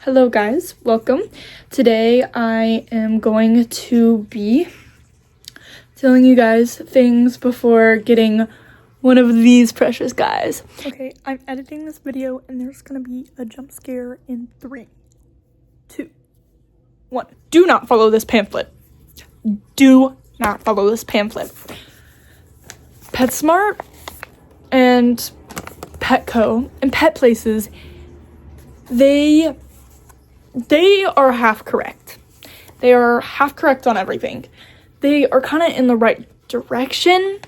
Hello guys, welcome. Today I am going to be telling you guys things before getting one of these precious guys. Okay, I'm editing this video and there's gonna be a jump scare in 3, 2, 1. Do not follow this pamphlet. Do not follow this pamphlet. PetSmart and Petco and pet places, they are half correct. They are half correct on everything. They are kind of in the right direction,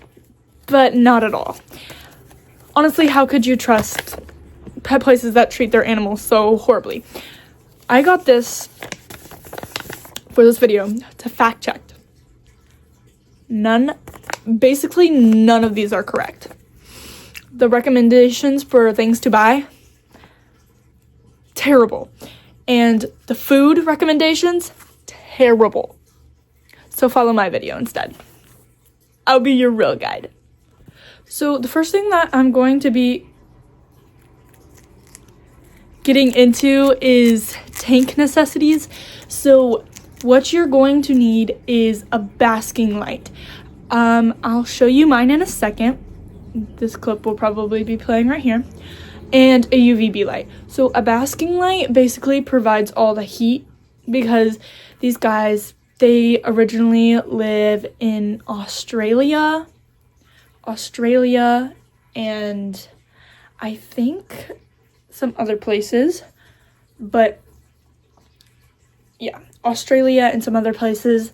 but not at all. Honestly, how could you trust pet places that treat their animals so horribly? I got this for this video to fact check. Basically none of these are correct. The recommendations for things to buy, terrible. And the food recommendations, terrible. So follow my video instead. I'll be your real guide. So the first thing that I'm going to be getting into is tank necessities. So what you're going to need is a basking light. I'll show you mine in a second. This clip will probably be playing right here. And a UVB light. So a basking light basically provides all the heat because these guys, they originally live in Australia, and I think some other places, but yeah, Australia and some other places.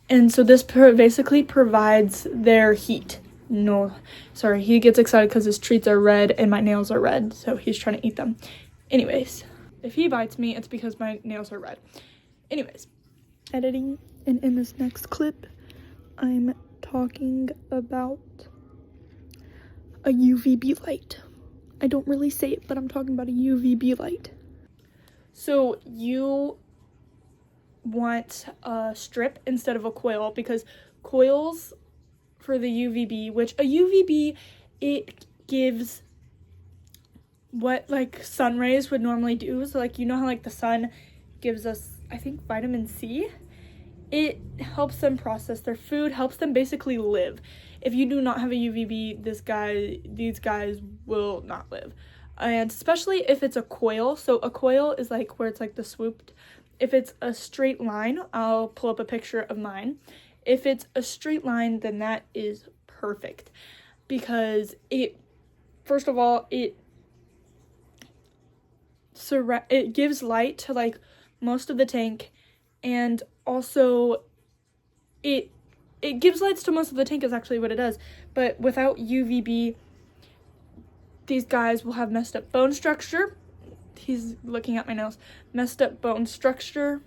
And so this basically provides their heat. No, sorry, he gets excited because his treats are red and my nails are red, so he's trying to eat them. Anyways, if he bites me, it's because my nails are red. Anyways, editing, and in this next clip, I'm talking about a UVB light. I don't really say it, but I'm talking about a UVB light. So you want a strip instead of a coil because coils for the UVB, which a UVB, it gives what like sun rays would normally do. So like, you know how like the sun gives us, I think, vitamin C? It helps them process their food, helps them basically live. If you do not have a UVB, these guys will not live. And especially if it's a coil. So a coil is like where it's like the swooped. If it's a straight line, I'll pull up a picture of mine. If it's a straight line, then that is perfect because first of all, it gives light to like most of the tank, and also it gives lights to most of the tank is actually what it does. But without UVB, these guys will have messed up bone structure. He's looking at my nails. Messed up bone structure,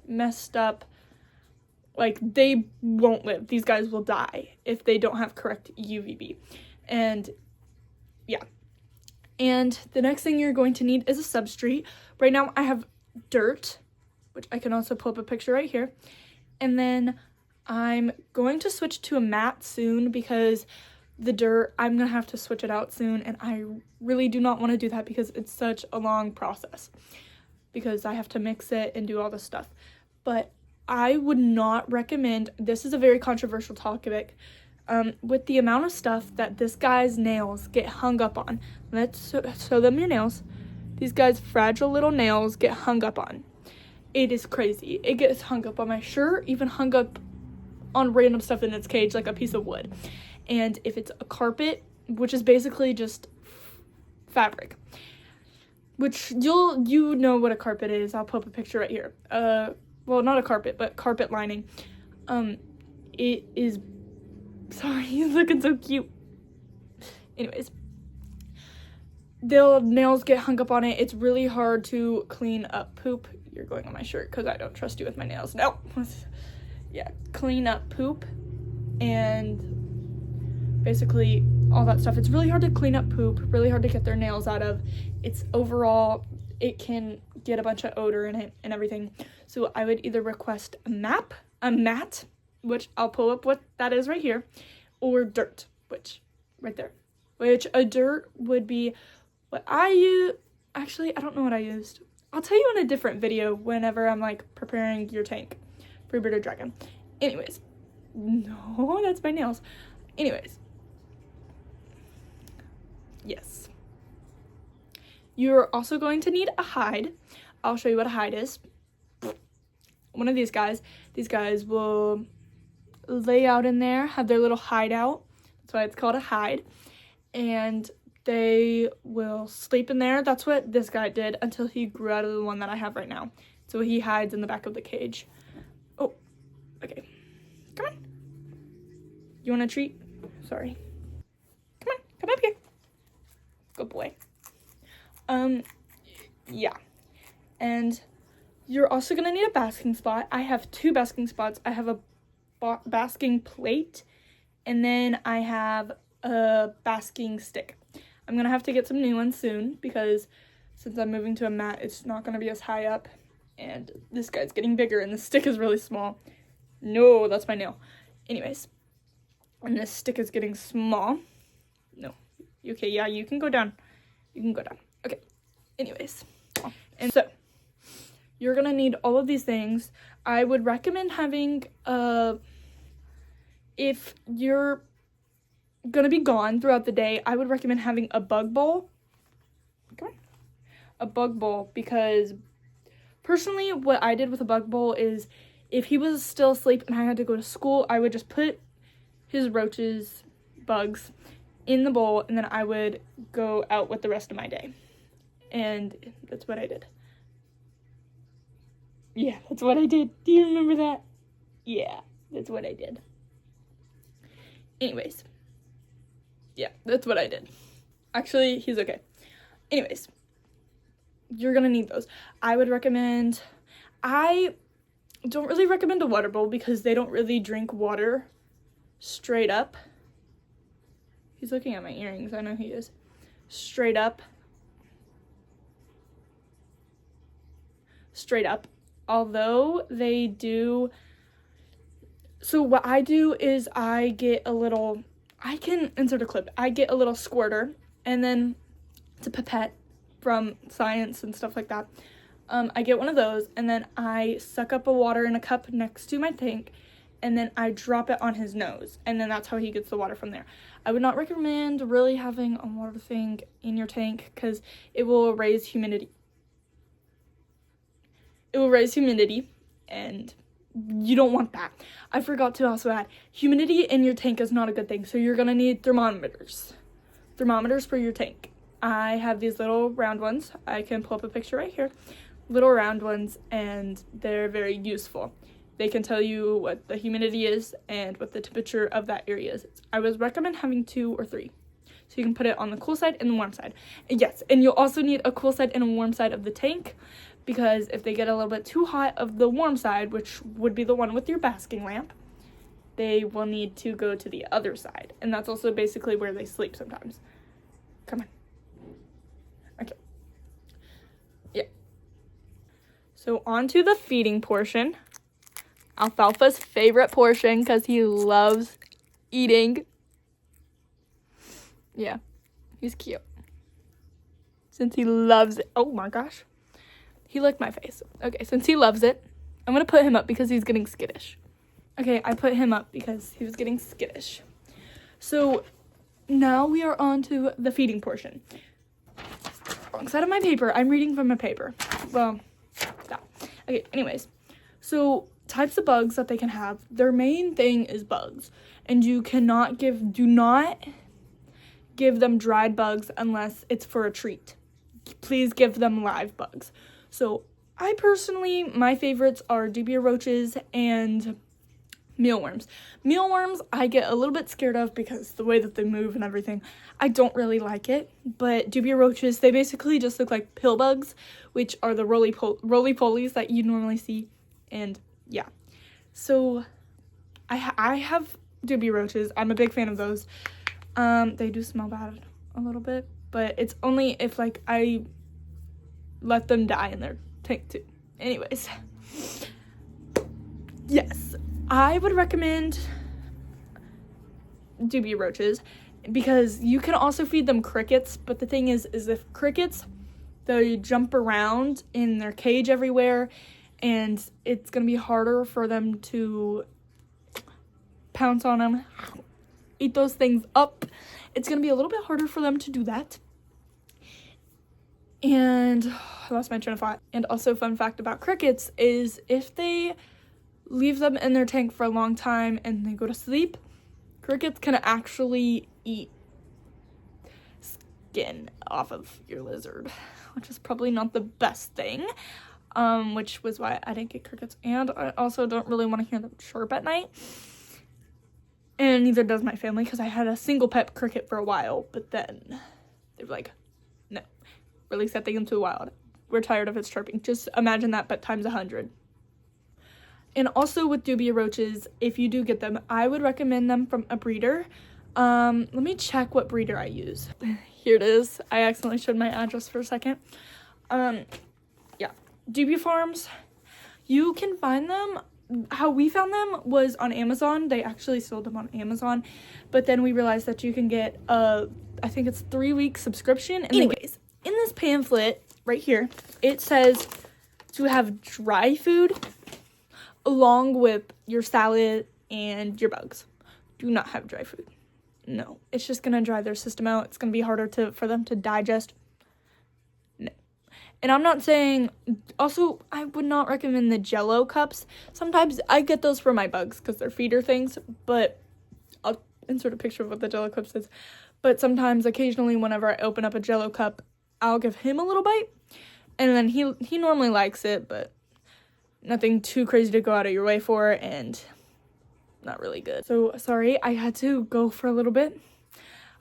messed up, like, they won't live. These guys will die if they don't have correct UVB. And yeah. And the next thing you're going to need is a substrate. Right now I have dirt, which I can also pull up a picture right here. And then I'm going to switch to a mat soon because the dirt, I'm going to have to switch it out soon. And I really do not want to do that because it's such a long process because I have to mix it and do all this stuff. But I would not recommend, this is a very controversial topic, with the amount of stuff that this guy's nails get hung up on. Let's show them your nails. These guys' fragile little nails get hung up on. It is crazy. It gets hung up on my shirt, even hung up on random stuff in its cage, like a piece of wood. And if it's a carpet, which is basically just fabric, which you know what a carpet is. I'll put up a picture right here. Well, not a carpet, but carpet lining. It is, sorry, he's looking so cute. Anyways, the nails get hung up on it. It's really hard to clean up poop. You're going on my shirt because I don't trust you with my nails. No. Yeah, clean up poop and basically all that stuff. It's really hard to clean up poop, really hard to get their nails out of. It's overall, it can get a bunch of odor in it and everything. So I would either request a mat, which I'll pull up what that is right here, or dirt, which right there, which a dirt would be what I use. Actually, I don't know what I used. I'll tell you in a different video whenever I'm like preparing your tank for your bearded dragon. Anyways, no, that's my nails. Anyways, yes. You're also going to need a hide. I'll show you what a hide is. One of these guys will lay out in there, have their little hideout. That's why it's called a hide. And they will sleep in there. That's what this guy did until he grew out of the one that I have right now. So he hides in the back of the cage. Oh, okay. Come on. You want a treat? Sorry. Come on, come up here. Good boy. Yeah. And you're also gonna need a basking spot. I have 2 basking spots. I have a basking plate, and then I have a basking stick. I'm gonna have to get some new ones soon because since I'm moving to a mat, it's not gonna be as high up, and this guy's getting bigger and the stick is really small. No, that's my nail. Anyways, and this stick is getting small. No. Okay, yeah, you can go down. You can go down. Okay. Anyways, and so you're gonna need all of these things. I would recommend having if you're gonna be gone throughout the day, I would recommend having a bug bowl. Come on. A bug bowl, because personally what I did with a bug bowl is if he was still asleep and I had to go to school, I would just put his roaches, bugs, in the bowl, and then I would go out with the rest of my day. And that's what I did. Yeah, that's what I did. Do you remember that? Yeah, that's what I did. Anyways. Yeah, that's what I did. Actually, he's okay. Anyways, you're gonna need those. I don't really recommend a water bowl because they don't really drink water straight up. He's looking at my earrings. I know he is. Straight up. Although they do. So what I do is I can insert a clip. I get a little squirter, and then it's a pipette from science and stuff like that. I get one of those, and then I suck up a water in a cup next to my tank, and then I drop it on his nose, and then that's how he gets the water from there. I would not recommend really having a water thing in your tank because it will raise humidity. And you don't want that. I forgot to also add, humidity in your tank is not a good thing, so you're gonna need thermometers for your tank. I have these little round ones. I can pull up a picture right here. Little round ones, and they're very useful. They can tell you what the humidity is and what the temperature of that area is. I would recommend having 2 or 3. So you can put it on the cool side and the warm side. Yes, and you'll also need a cool side and a warm side of the tank, because if they get a little bit too hot of the warm side, which would be the one with your basking lamp, they will need to go to the other side. And that's also basically where they sleep sometimes. Come on. Okay. Yeah. So on to the feeding portion. Alfalfa's favorite portion because he loves eating. Yeah, he's cute. Since he loves it. Oh my gosh. He licked my face. Okay, since he loves it, I'm going to put him up because he's getting skittish. Okay, I put him up because he was getting skittish. So now we are on to the feeding portion. Wrong side of my paper. I'm reading from a paper. Well, stop. Okay, anyways. So types of bugs that they can have. Their main thing is bugs. And do not give them dried bugs unless it's for a treat. Please give them live bugs. So I personally, my favorites are dubia roaches and mealworms. Mealworms I get a little bit scared of because the way that they move and everything, I don't really like it. But dubia roaches, they basically just look like pill bugs, which are the roly-polies that you normally see. And yeah, so I have dubia roaches. I'm a big fan of those. They do smell bad a little bit, but it's only if like I let them die in their tank too. Anyways, yes, I would recommend dubia roaches because you can also feed them crickets, but the thing is if crickets they jump around in their cage everywhere, and it's going to be harder for them to pounce on them, eat those things up. It's going to be a little bit harder for them to do that. And I lost my train of thought. And also, fun fact about crickets is if they leave them in their tank for a long time and they go to sleep, crickets can actually eat skin off of your lizard, which is probably not the best thing, which was why I didn't get crickets. And I also don't really want to hear them chirp at night, and neither does my family, because I had a single pet cricket for a while, but then they were like, no, release that thing into the wild, we're tired of its chirping. Just imagine that, but times 100. And also with dubia roaches, if you do get them, I would recommend them from a breeder. Let me check what breeder I use. Here it is. I accidentally showed my address for a second. Yeah, Dubia Farms. You can find them. How we found them was on Amazon. They actually sold them on Amazon, but then we realized that you can get I think it's 3-week subscription. Anyways, in this pamphlet right here, it says to have dry food along with your salad and your bugs. Do not have dry food. No, it's just gonna dry their system out. It's gonna be harder for them to digest. No. And I'm not saying, also, I would not recommend the Jell-O cups. Sometimes I get those for my bugs because they're feeder things, but I'll insert a picture of what the Jell-O cups is. But sometimes, occasionally, whenever I open up a Jell-O cup, I'll give him a little bite, and then he normally likes it, but nothing too crazy to go out of your way for, and not really good. So sorry, I had to go for a little bit.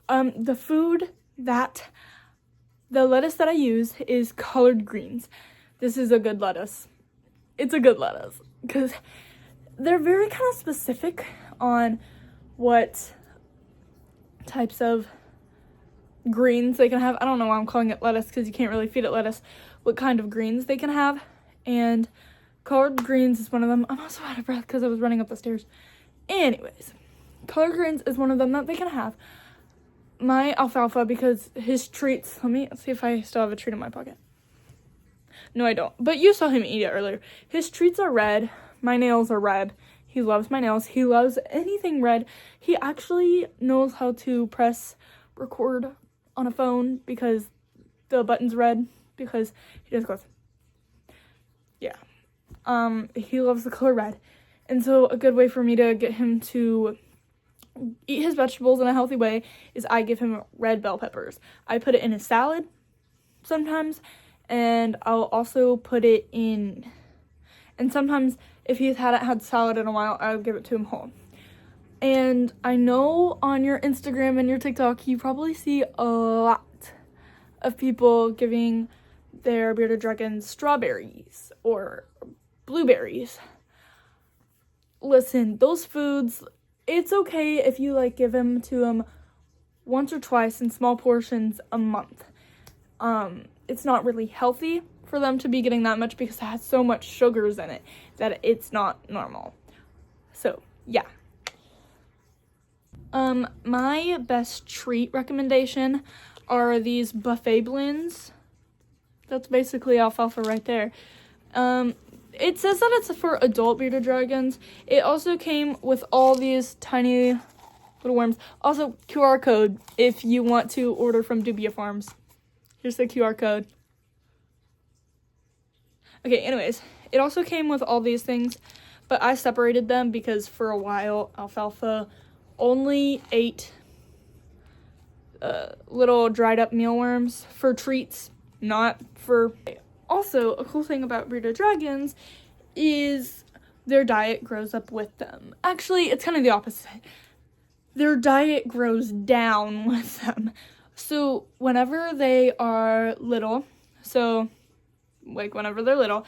The lettuce that I use is collard greens. This is a good lettuce. It's a good lettuce because they're very kind of specific on what types of greens they can have. I don't know why I'm calling it lettuce because you can't really feed it lettuce. What kind of greens they can have, and collard greens is one of them. I'm also out of breath because I was running up the stairs. Anyways, collard greens is one of them that they can have. My alfalfa, because his treats, let me see if I still have a treat in my pocket. No, I don't. But you saw him eat it earlier. His treats are red. My nails are red. He loves my nails. He loves anything red. He actually knows how to press record on a phone because the button's red, because he just goes, yeah. He loves the color red. And so a good way for me to get him to eat his vegetables in a healthy way is I give him red bell peppers. I put it in his salad sometimes, and I'll also put it in, and sometimes if he hadn't had salad in a while, I'll give it to him whole. And I know on your Instagram and your TikTok, you probably see a lot of people giving their bearded dragons strawberries or blueberries. Listen, those foods, it's okay if you give them to them once or twice in small portions a month. It's not really healthy for them to be getting that much because it has so much sugars in it that it's not normal. So, yeah. My best treat recommendation are these buffet blends. That's basically alfalfa right there. It says that it's for adult bearded dragons. It also came with all these tiny little worms. Also, QR code if you want to order from Dubia Farms. Here's the QR code. Okay, anyways, it also came with all these things, but I separated them because for a while, alfalfa only ate little dried up mealworms for treats, not for... Also, a cool thing about bearded dragons is their diet grows up with them. Actually, it's kind of the opposite. Their diet grows down with them. So, whenever they are little, whenever they're little,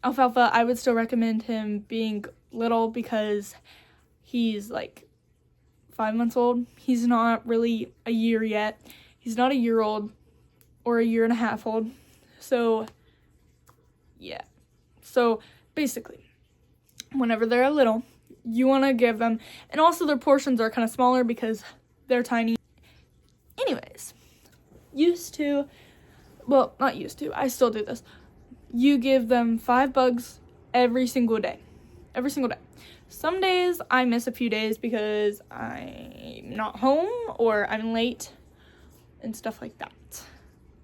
alfalfa, I would still recommend him being little because he's 5 months old. He's not really a year yet. He's not a year old or a year and a half old. So, yeah. So, basically, whenever they're little, you want to give them, and also their portions are kind of smaller because they're tiny. Anyways, used to well, not used to, I still do this. You give them 5 bugs every single day. Every single day. Some days I miss a few days because I'm not home or I'm late and stuff like that.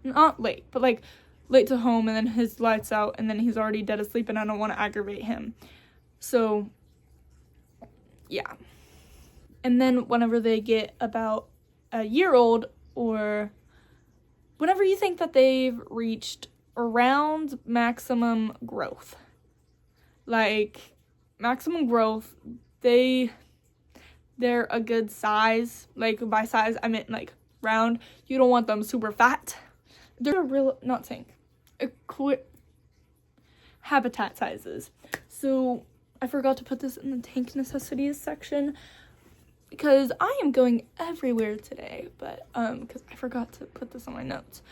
Not late, but like late to home, and then his lights out and then he's already dead asleep and I don't want to aggravate him. So, yeah. And then whenever they get about a year old, or whenever you think that they've reached around maximum growth, like maximum growth, they're a good size. Like by size I meant like round. You don't want them super fat. They're real, not saying habitat sizes. So I forgot to put this in the tank necessities section because I am going everywhere today, but because I forgot to put this on my notes.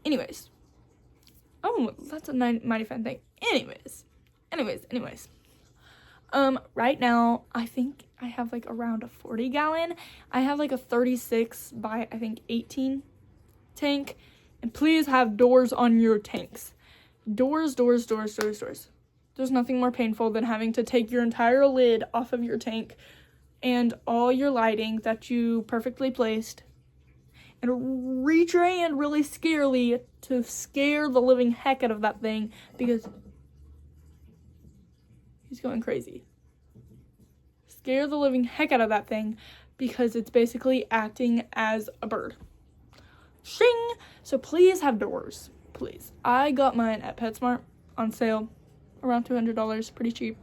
Anyways, oh, that's a mighty fun thing. Anyways, right now I think I have like around a 40 gallon. I have like a 36 by I think 18 tank, and please have doors on your tanks. Doors. There's nothing more painful than having to take your entire lid off of your tank and all your lighting that you perfectly placed and retrain really scarily to scare the living heck out of that thing because he's going crazy. Scare the living heck out of that thing because it's basically acting as a bird. Shing! So please have doors. Please. I got mine at PetSmart on sale. Around $200. Pretty cheap.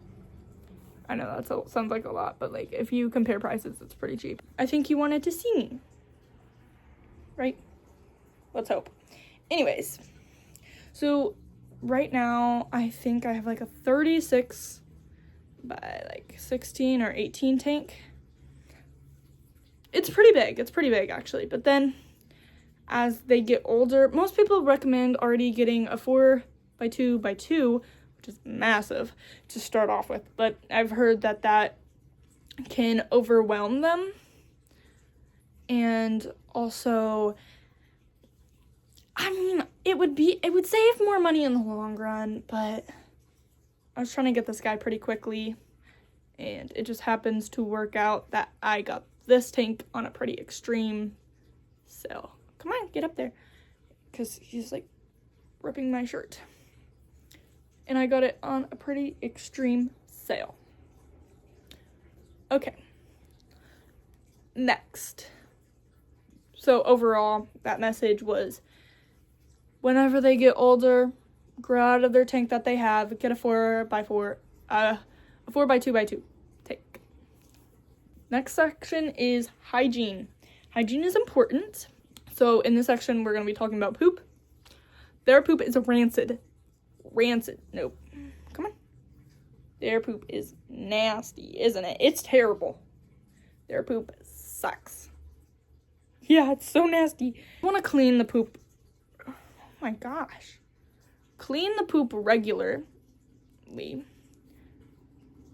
I know that sounds like a lot, but like if you compare prices, it's pretty cheap. I think you wanted to see me. Right? Let's hope. Anyways. So right now, I think I have like a 36 by like 16 or 18 tank. It's pretty big actually, but then as they get older, most people recommend already getting a 4x2x2, which is massive to start off with, but I've heard that can overwhelm them. And also, I mean, it would save more money in the long run, but I was trying to get this guy pretty quickly, and it just happens to work out that I got this tank on a pretty extreme sale. Come on, get up there, because he's like ripping my shirt. And I got it on a pretty extreme sale. Okay. Next. So overall, that message was, whenever they get older, grow out of their tank that they have, get a 4x2x2 tank. Next section is hygiene. Hygiene is important. So in this section, we're going to be talking about poop. Their poop is rancid. Nope. Come on. Their poop is nasty, isn't it? It's terrible. Their poop sucks. Yeah, it's so nasty. You want to clean the poop. Oh my gosh. Clean the poop regularly.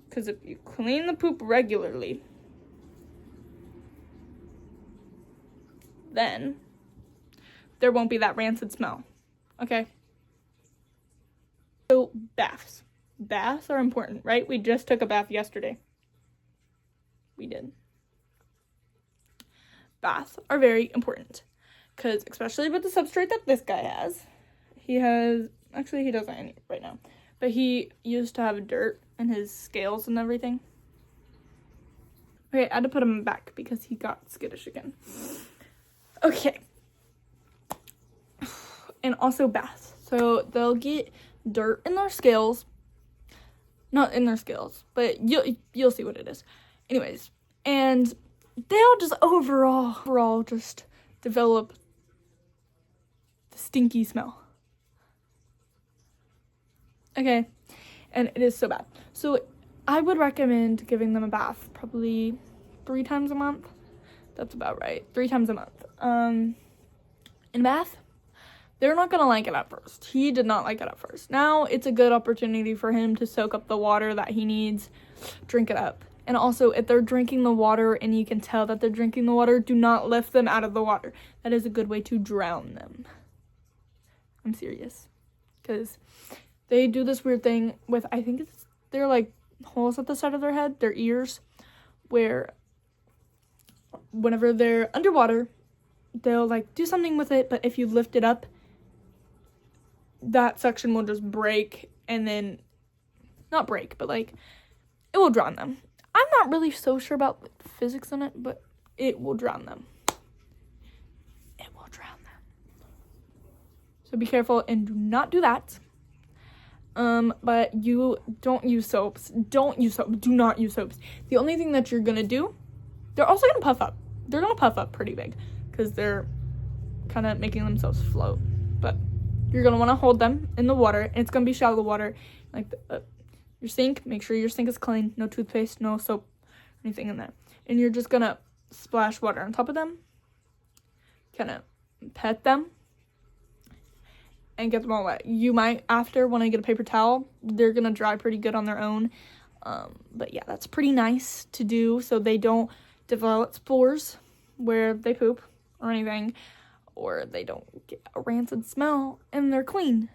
Because if you clean the poop regularly, then there won't be that rancid smell. Okay? So, baths. Baths are important, right? We just took a bath yesterday. We did. Baths are very important. Because, especially with the substrate that this guy has. He doesn't any right now. But he used to have dirt in his scales and everything. Okay, I had to put him back because he got skittish again. Okay. And also baths. So, they'll get dirt in their scales. Not in their scales, but you'll see what it is. Anyways, and they'll just overall just develop the stinky smell. Okay, and it is so bad. So I would recommend giving them a bath probably 3 times a month. That's about right. 3 times a month. In bath, they're not going to like it at first. He did not like it at first. Now it's a good opportunity for him to soak up the water that he needs, drink it up. And also, if they're drinking the water and you can tell that they're drinking the water, do not lift them out of the water. That is a good way to drown them. I'm serious. Because they do this weird thing with, I think they're like holes at the side of their head, their ears, where whenever they're underwater, they'll like do something with it, but if you lift it up, that section will just break, and then, not break, but like, it will drown them. I'm not really so sure about physics in it, but it will drown them. It will drown them. So be careful and do not do that. But you don't use soaps. Don't use soap. Do not use soaps. The only thing that you're gonna do, they're also gonna puff up. They're gonna puff up pretty big because they're kind of making themselves float. But you're gonna want to hold them in the water, and it's gonna be shallow water. Like your sink, make sure your sink is clean. No toothpaste, no soap, anything in there. And you're just gonna splash water on top of them, kind of pet them, and get them all wet. You might, after, when I get a paper towel, they're gonna dry pretty good on their own. But yeah, that's pretty nice to do so they don't develop spores where they poop or anything, or they don't get a rancid smell and they're clean.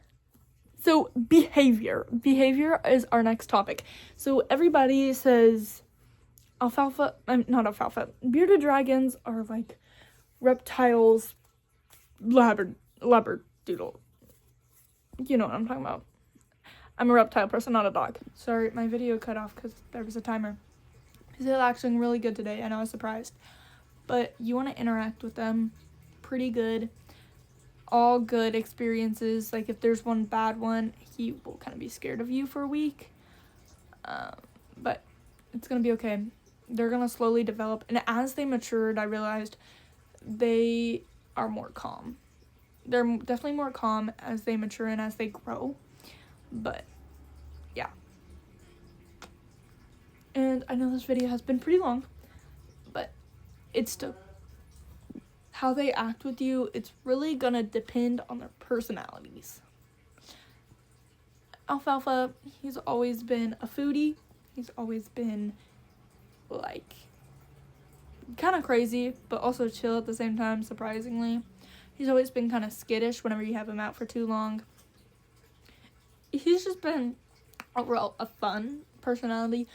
So behavior is our next topic. So everybody says not alfalfa, bearded dragons are like reptiles, labradoodle. You know what I'm talking about. I'm a reptile person, not a dog. Sorry, my video cut off because there was a timer. It's actually really good today, and I was surprised. But you want to interact with them pretty good. All good experiences. Like, if there's one bad one, he will kind of be scared of you for a week. But it's going to be okay. They're going to slowly develop. And as they matured, I realized they are more calm. They're definitely more calm as they mature and as they grow. But, yeah. And I know this video has been pretty long, but it's still, how they act with you, it's really gonna depend on their personalities. Alfalfa, he's always been a foodie. He's always been, like, kind of crazy, but also chill at the same time, surprisingly. He's always been kind of skittish whenever you have him out for too long. He's just been overall a fun personality,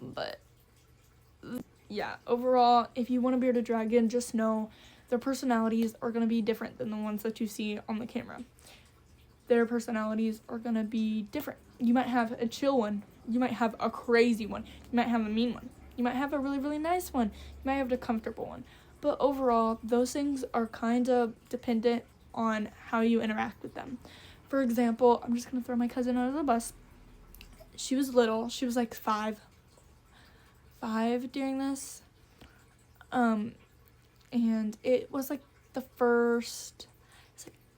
but yeah, overall, if you want a bearded dragon, just know their personalities are going to be different than the ones that you see on the camera. Their personalities are going to be different. You might have a chill one. You might have a crazy one. You might have a mean one. You might have a really, really nice one. You might have a comfortable one. But overall, those things are kind of dependent on how you interact with them. For example, I'm just going to throw my cousin under the bus. She was little. She was like five during this. And it was like the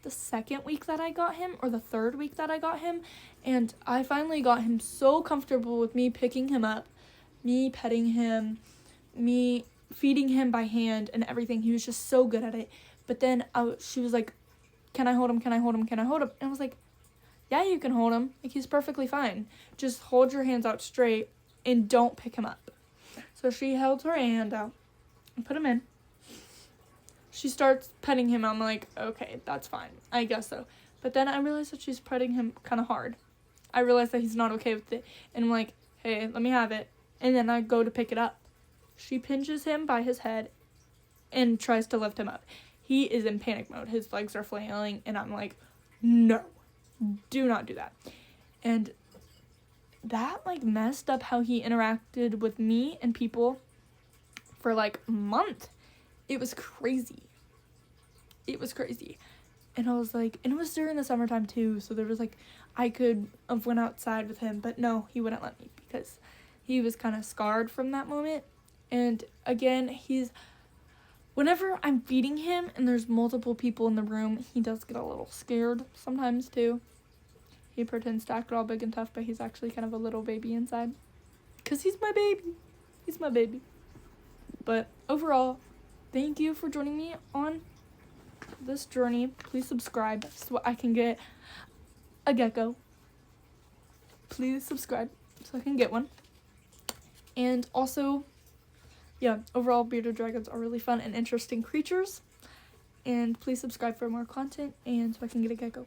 second week that I got him, or the third week that I got him. And I finally got him so comfortable with me picking him up, me petting him, me feeding him by hand and everything. He was just so good at it. But then she was like, can I hold him? Can I hold him? Can I hold him? And I was like, yeah, you can hold him. Like, he's perfectly fine. Just hold your hands out straight and don't pick him up. So she held her hand out and put him in. She starts petting him. I'm like, okay, that's fine. I guess so. But then I realized that she's petting him kind of hard. I realized that he's not okay with it. And I'm like, hey, let me have it. And then I go to pick it up. She pinches him by his head and tries to lift him up. He is in panic mode. His legs are flailing. And I'm like, no, do not do that. And that, like, messed up how he interacted with me and people for, like, a month. It was crazy. It was crazy. And I was like, and it was during the summertime too, so there was like, I could have went outside with him, but no, he wouldn't let me because he was kind of scarred from that moment. And again, whenever I'm feeding him and there's multiple people in the room, he does get a little scared sometimes too. He pretends to act all big and tough, but he's actually kind of a little baby inside. Because he's my baby. He's my baby. But overall, thank you for joining me on this journey. Please subscribe so I can get a gecko. Please subscribe so I can get one. And also, yeah, overall, bearded dragons are really fun and interesting creatures. And please subscribe for more content and so I can get a gecko.